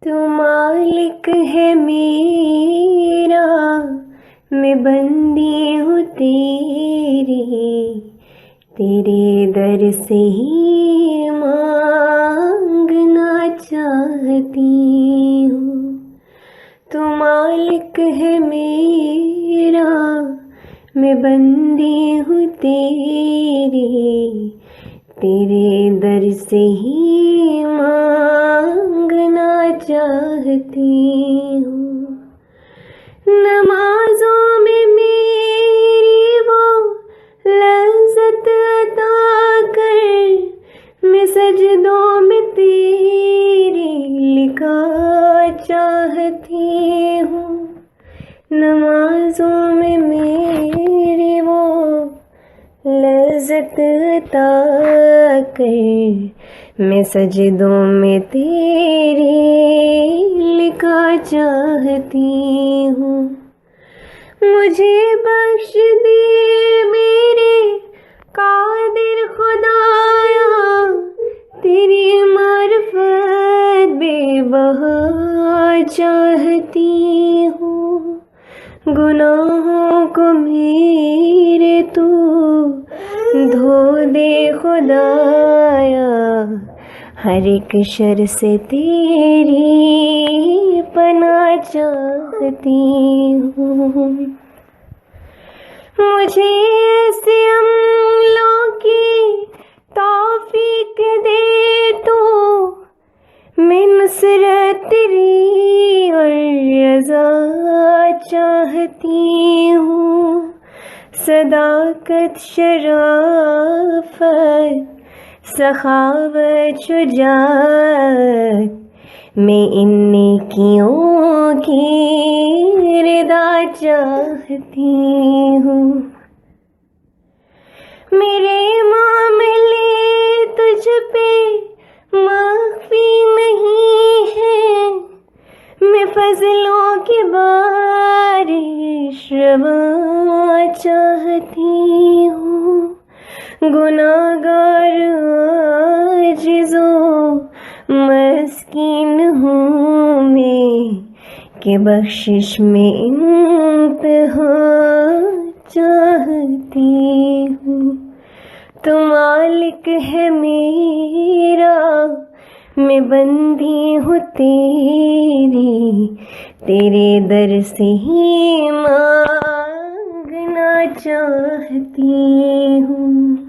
تو مالک ہے میرا، میں بندی ہوں تیری، تیرے در سے ہی مانگنا چاہتی ہوں۔ تو مالک ہے میرا، میں بندی ہوں تیری، تیرے در سے ہی مانگنا چاہتی ہوں۔ نمازوں میں میری وہ لذت عطا کر، میں سجدوں میں تیری لقا چاہتی ہوں۔ نمازوں میں میری وہ لذت عطا کر، میں سجدوں میں تیری لقا چاہتی ہوں۔ مجھے بخش دے میرے قادر خدایا، تیری معرفت بے بہا چاہتی ہوں۔ گناہوں کو میرے تو دھو دے خدایا، ہر ایک شر سے تیری پناہ چاہتی ہوں۔ مجھے ایسے عملوں کی توفیق دے تو، میں نصرت تیری اور رضا چاہتی ہوں۔ صداقت، شرافت، سخاوت، شجاعت، میں ان نیکیوں کی رضا چاہتی ہوں۔ میرے معاملے تجھ پہ مخفی نہیں ہے، میں فضلوں کی بارش رواں چاہتی ہوں۔ گناہگار عاجز و مسکین ہوں میں، کہ بخشش میں انتہا چاہتی ہوں۔ تو مالک ہے میرا، میں بندی ہوں تیری، تیرے در سے ہی مانگنا چاہتی ہوں۔